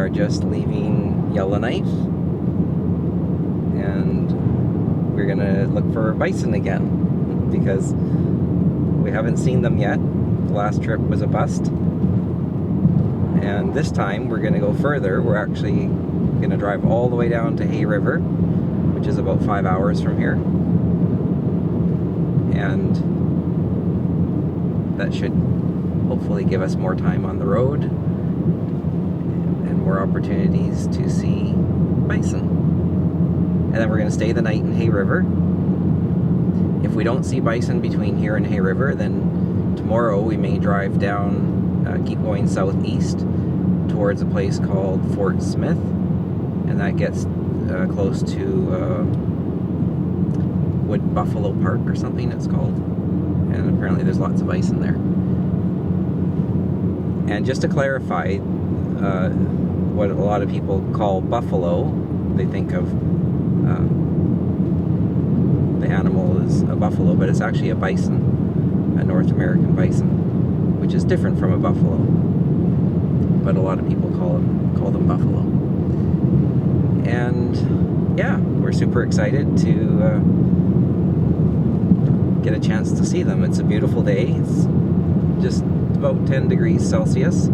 are just leaving Yellowknife, and we're gonna look for bison again because we haven't seen them yet. The last trip was a bust, and this time we're gonna go further. We're actually gonna drive all the way down to Hay River, which is about 5 hours from here, and that should hopefully give us more time on the road and more opportunities to see bison. And then we're going to stay the night in Hay River. If we don't see bison between here and Hay River, then tomorrow we may drive down, keep going southeast towards a place called Fort Smith, and that gets close to Wood Buffalo Park or something it's called, and apparently there's lots of bison there. And just to clarify, what a lot of people call buffalo, they think of the animal as a buffalo, but it's actually a bison, a North American bison, which is different from a buffalo. But a lot of people call them buffalo. And yeah, we're super excited to get a chance to see them. It's a beautiful day. It's just about 10 degrees Celsius.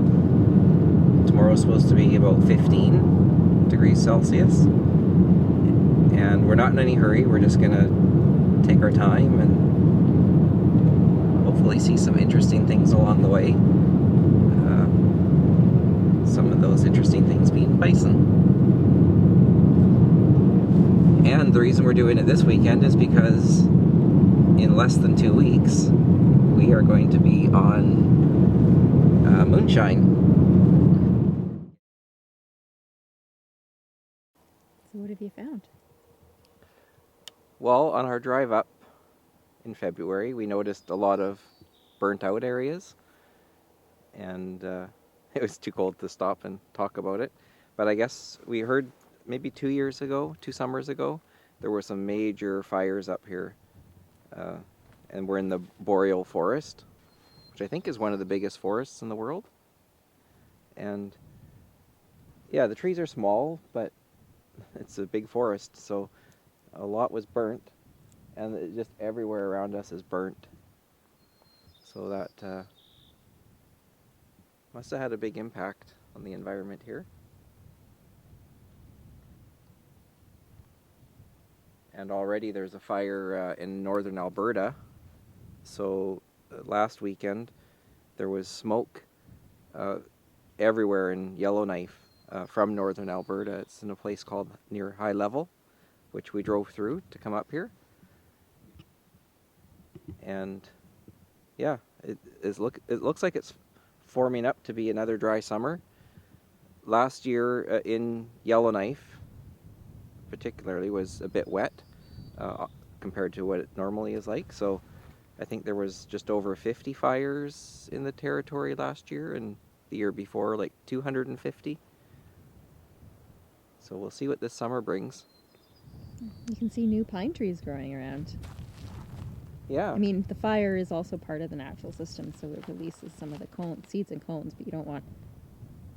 Tomorrow's supposed to be about 15 degrees Celsius. And we're not in any hurry. We're just gonna take our time and hopefully see some interesting things along the way. Some of those interesting things being bison. And the reason we're doing it this weekend is because in less than 2 weeks we are going to be on moonshine. So what have you found? Well, on our drive up in February, we noticed a lot of burnt out areas, and it was too cold to stop and talk about it. But I guess we heard maybe 2 summers ago, there were some major fires up here, and we're in the boreal forest, which I think is one of the biggest forests in the world. And yeah, the trees are small, but it's a big forest, so a lot was burnt, and just everywhere around us is burnt. So that must have had a big impact on the environment here. And already there's a fire in northern Alberta. So last weekend there was smoke everywhere in Yellowknife from northern Alberta. It's in a place called near High Level, which we drove through to come up here. And yeah, it looks like it's forming up to be another dry summer. Last year in Yellowknife particularly was a bit wet compared to what it normally is like. So I think there was just over 50 fires in the territory last year, and the year before like 250. So we'll see what this summer brings. You can see new pine trees growing around. Yeah. I mean, the fire is also part of the natural system, so it releases some of the seeds and cones, but you don't want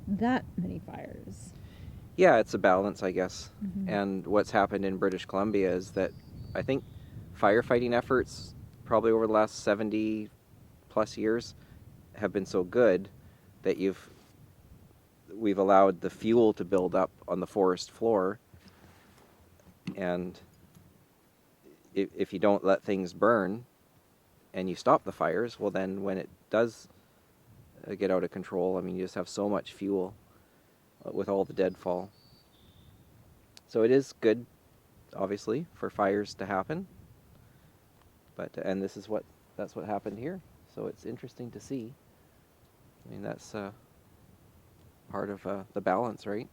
that many fires. Yeah, it's a balance, I guess. Mm-hmm. And what's happened in British Columbia is that I think firefighting efforts probably over the last 70 plus years have been so good that we've allowed the fuel to build up on the forest floor, and if you don't let things burn and you stop the fires, well then when it does get out of control, I mean, you just have so much fuel with all the deadfall. So it is good, obviously, for fires to happen. And that's what happened here. So it's interesting to see. I mean, that's part of the balance, right?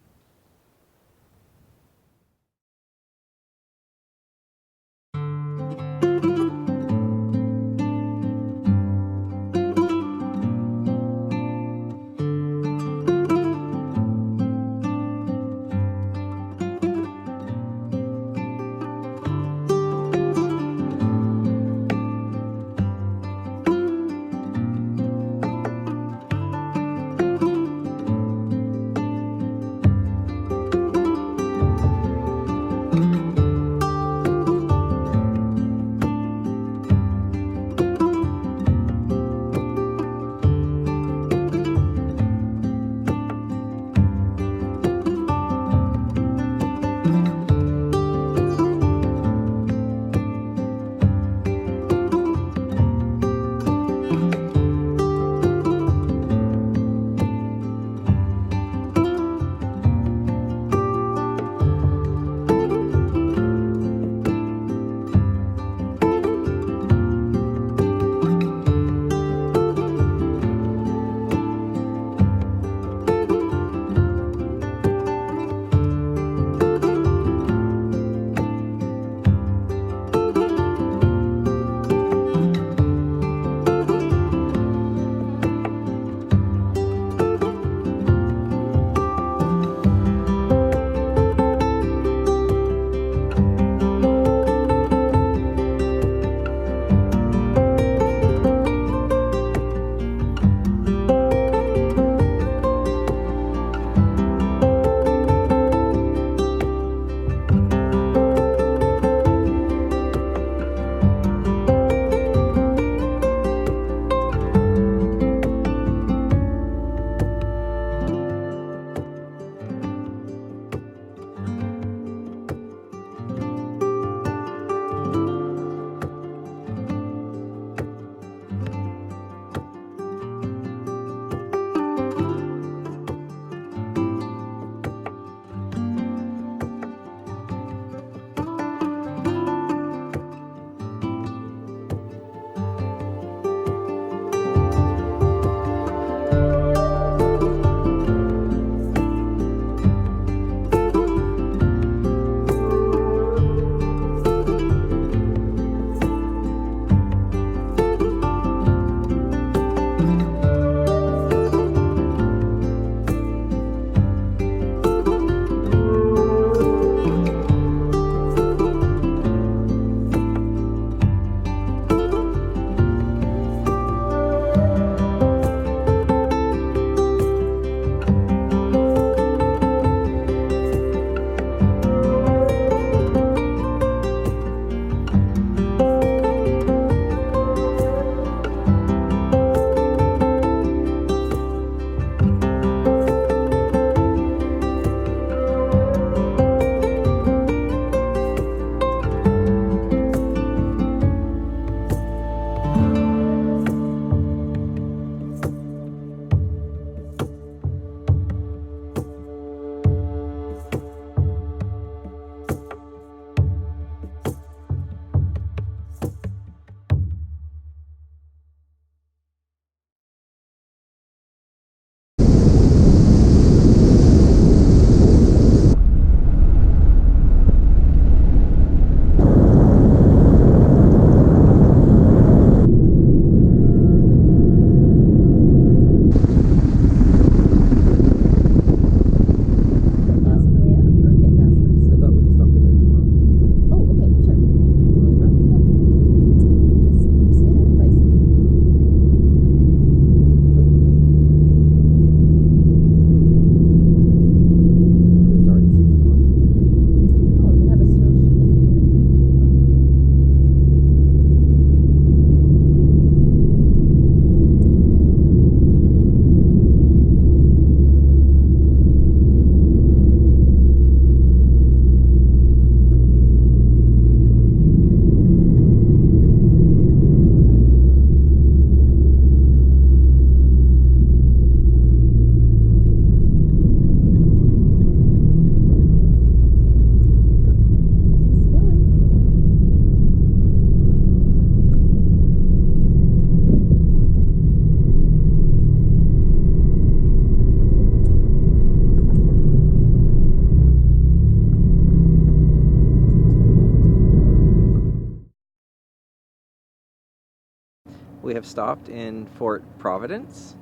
We have stopped in Fort Providence.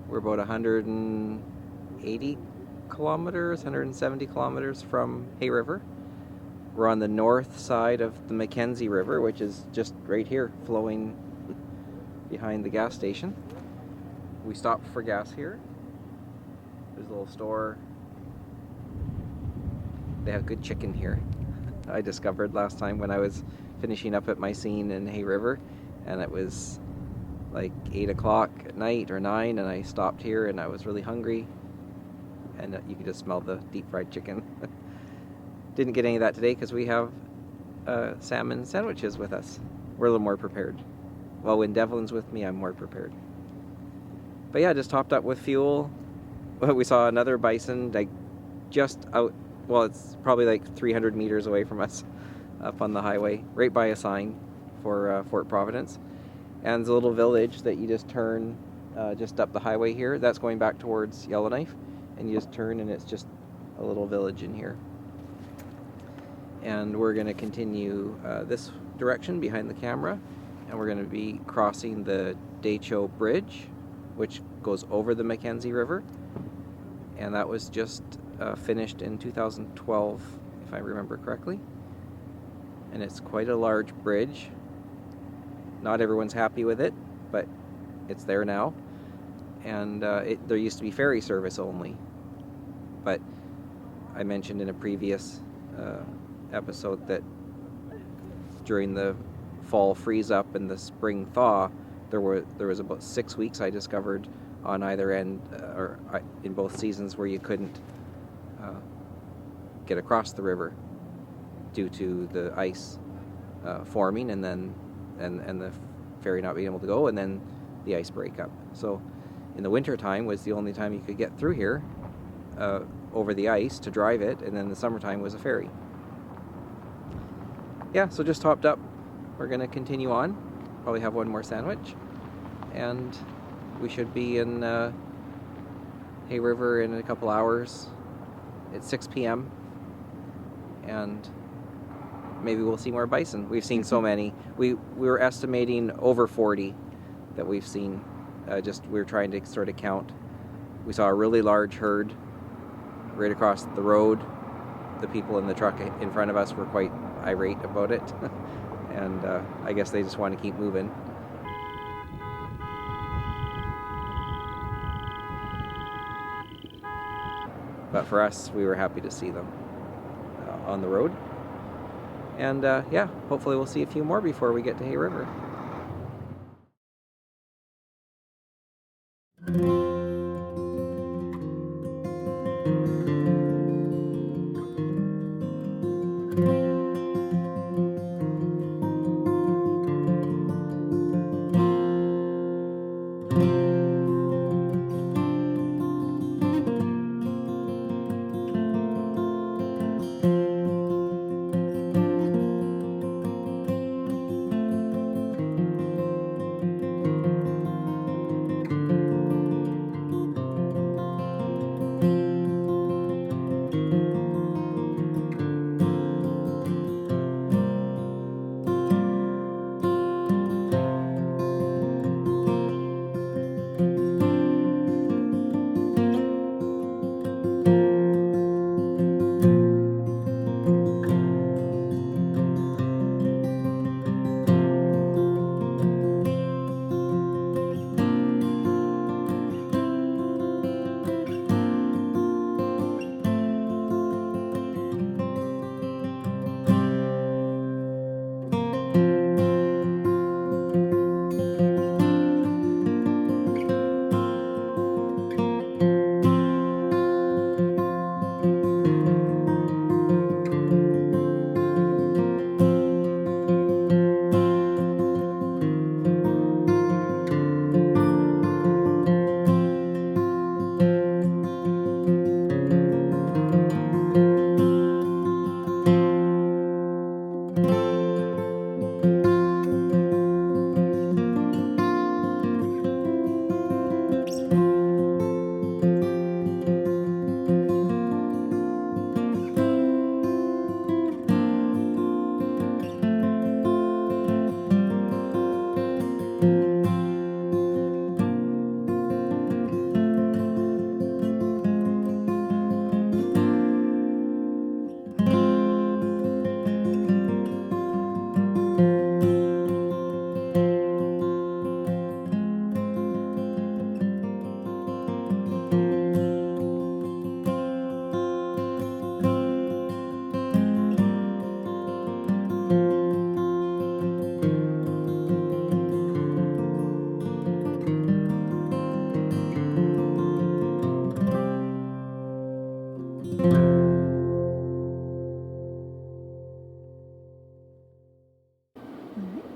We're about 180 kilometers, 170 kilometers from Hay River. We're on the north side of the Mackenzie River, which is just right here, flowing behind the gas station. We stopped for gas here. There's a little store. They have good chicken here. I discovered last time when I was finishing up at my scene in Hay River, and it was like 8 o'clock at night or 9, and I stopped here and I was really hungry, and you could just smell the deep fried chicken. Didn't get any of that today because we have salmon sandwiches with us. We're a little more prepared. Well, when Devlin's with me, I'm more prepared. But yeah, just topped up with fuel. We saw another bison like just out, well, it's probably like 300 meters away from us up on the highway, right by a sign for Fort Providence. And there's a little village that you just turn just up the highway here. That's going back towards Yellowknife. And you just turn and it's just a little village in here. And we're going to continue this direction behind the camera. And we're going to be crossing the Decho Bridge, which goes over the Mackenzie River. And that was just finished in 2012, if I remember correctly. And it's quite a large bridge. Not everyone's happy with it, but it's there now. And there used to be ferry service only. But I mentioned in a previous episode that during the fall freeze up and the spring thaw, there was about 6 weeks I discovered on either end, or in both seasons, where you couldn't get across the river due to the ice forming and then and the ferry not being able to go, and then the ice breakup. So in the winter time was the only time you could get through here over the ice to drive it, and then the summertime was a ferry. Yeah, so just topped up. We're going to continue on. Probably have one more sandwich. And we should be in Hay River in a couple hours. It's 6 p.m. And maybe we'll see more bison. We've seen so many. We were estimating over 40 that we've seen. We were trying to sort of count. We saw a really large herd right across the road. The people in the truck in front of us were quite irate about it. And I guess they just want to keep moving. But for us, we were happy to see them on the road. And yeah, hopefully we'll see a few more before we get to Hay River.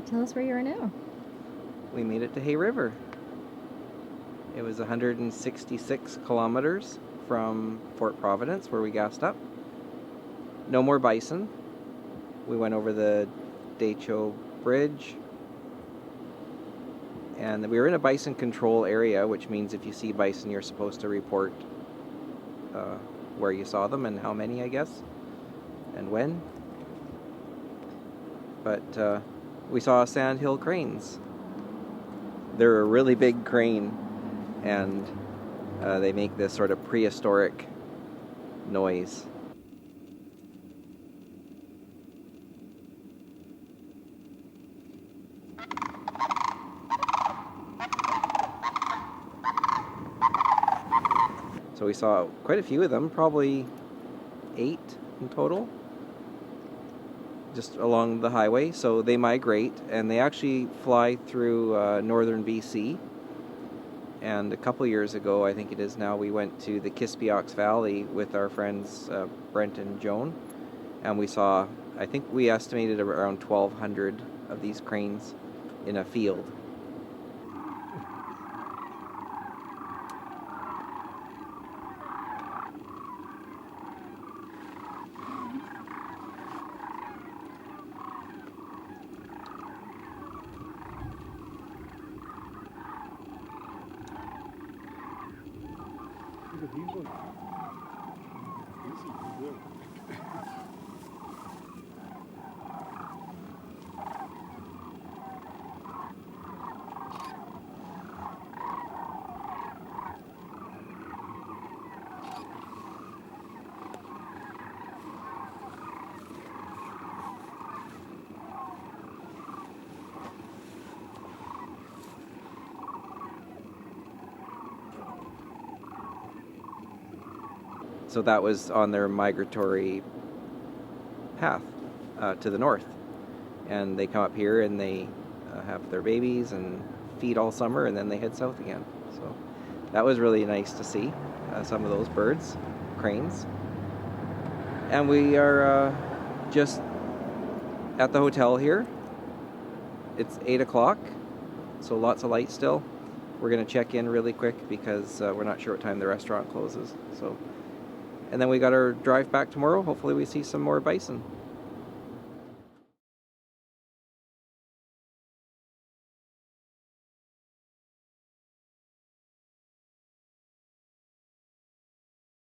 Tell us where you are now. We made it to Hay River. It was 166 kilometers from Fort Providence, where we gassed up. No more bison. We went over the Decho Bridge. And we were in a bison control area, which means if you see bison, you're supposed to report where you saw them and how many, I guess, and when. But we saw sandhill cranes. They're a really big crane, and they make this sort of prehistoric noise. So we saw quite a few of them, probably 8 in total, just along the highway. So they migrate, and they actually fly through northern BC. And a couple years ago, I think it is now, we went to the Kispiox Valley with our friends Brent and Joan, and we saw, I think we estimated around 1,200 of these cranes in a field. So that was on their migratory path to the north. And they come up here and they have their babies and feed all summer, and then they head south again. So that was really nice to see some of those birds, cranes. And we are just at the hotel here. It's 8 o'clock, so lots of light still. We're going to check in really quick because we're not sure what time the restaurant closes. And then we got our drive back tomorrow. Hopefully we see some more bison.